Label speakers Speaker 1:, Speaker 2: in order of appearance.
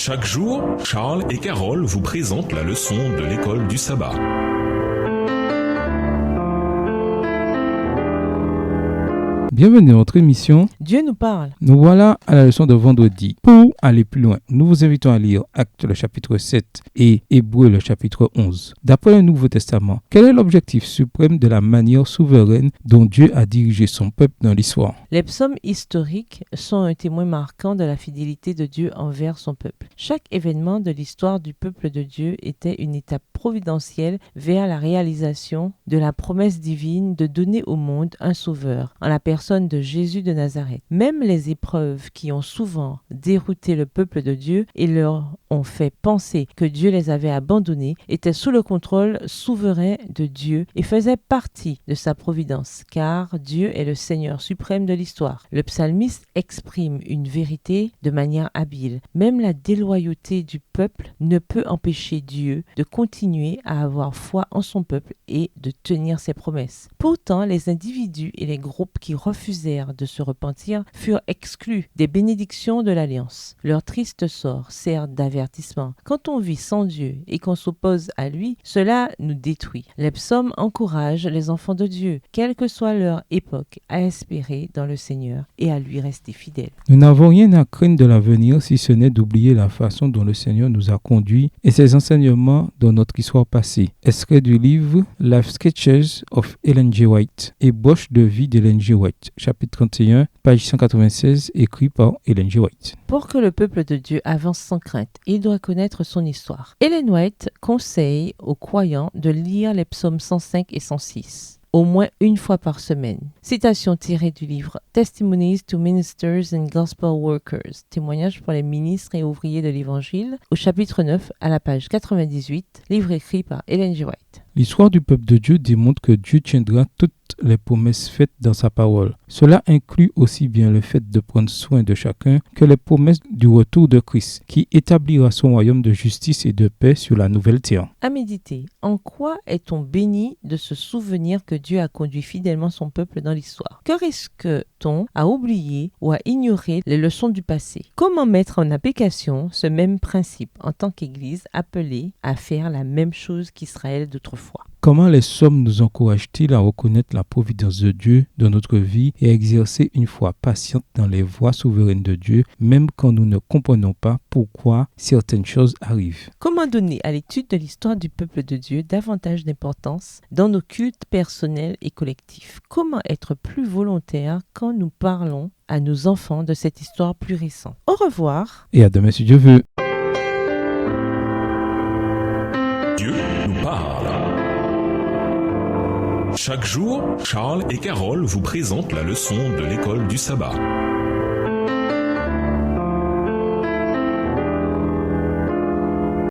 Speaker 1: Chaque jour, Charles et Carole vous présentent la leçon de l'école du sabbat.
Speaker 2: Bienvenue à notre émission.
Speaker 3: Dieu nous parle.
Speaker 2: Nous voilà à la leçon de vendredi. Pour aller plus loin, nous vous invitons à lire Actes le chapitre 7 et Hébreux le chapitre 11. D'après le Nouveau Testament, quel est l'objectif suprême de la manière souveraine dont Dieu a dirigé son peuple dans l'histoire?
Speaker 3: Les psaumes historiques sont un témoin marquant de la fidélité de Dieu envers son peuple. Chaque événement de l'histoire du peuple de Dieu était une étape providentielle vers la réalisation de la promesse divine de donner au monde un sauveur, en la personne de Jésus de Nazareth. Même les épreuves qui ont souvent dérouté le peuple de Dieu et leur ont fait penser que Dieu les avait abandonnés étaient sous le contrôle souverain de Dieu et faisaient partie de sa providence, car Dieu est le Seigneur suprême de l'histoire. Le psalmiste exprime une vérité de manière habile. Même la déloyauté du peuple ne peut empêcher Dieu de continuer à avoir foi en son peuple et de tenir ses promesses. Pourtant, les individus et les groupes qui refusèrent de se repentir furent exclus des bénédictions de l'Alliance. Leur triste sort sert d'avertissement. Quand on vit sans Dieu et qu'on s'oppose à lui, cela nous détruit. Les psaumes encouragent les enfants de Dieu, quelle que soit leur époque, à espérer dans le Seigneur et à lui rester fidèles.
Speaker 2: Nous n'avons rien à craindre de l'avenir si ce n'est d'oublier la façon dont le Seigneur nous a conduits et ses enseignements dans notre histoire passée. Extrait du livre Life Sketches of Ellen G. White, ébauche de vie d'Ellen G. White, chapitre 31, page 196, écrit par Ellen G. White.
Speaker 3: Pour que le peuple de Dieu avance sans crainte, il doit connaître son histoire. Ellen White conseille aux croyants de lire les psaumes 105 et 106. Au moins une fois par semaine. Citation tirée du livre Testimonies to Ministers and Gospel Workers, témoignages pour les ministres et ouvriers de l'Évangile, au chapitre 9, à la page 98, livre écrit par Ellen G. White.
Speaker 2: L'histoire du peuple de Dieu démontre que Dieu tiendra toutes les promesses faites dans sa parole. Cela inclut aussi bien le fait de prendre soin de chacun que les promesses du retour de Christ, qui établira son royaume de justice et de paix sur la nouvelle terre.
Speaker 3: À méditer, en quoi est-on béni de se souvenir que Dieu a conduit fidèlement son peuple dans l'histoire? Que risque-t-on à oublier ou à ignorer les leçons du passé? Comment mettre en application ce même principe en tant qu'Église appelée à faire la même chose qu'Israël d'autrefois?
Speaker 2: Comment les psaumes nous encouragent-ils à reconnaître la providence de Dieu dans notre vie et à exercer une foi patiente dans les voies souveraines de Dieu, même quand nous ne comprenons pas pourquoi certaines choses arrivent?
Speaker 3: Comment donner à l'étude de l'histoire du peuple de Dieu davantage d'importance dans nos cultes personnels et collectifs? Comment être plus volontaire quand nous parlons à nos enfants de cette histoire plus récente? Au revoir.
Speaker 2: Et à demain si Dieu veut.
Speaker 1: Dieu nous parle. Chaque jour, Charles et Carole vous présentent la leçon de l'école du sabbat.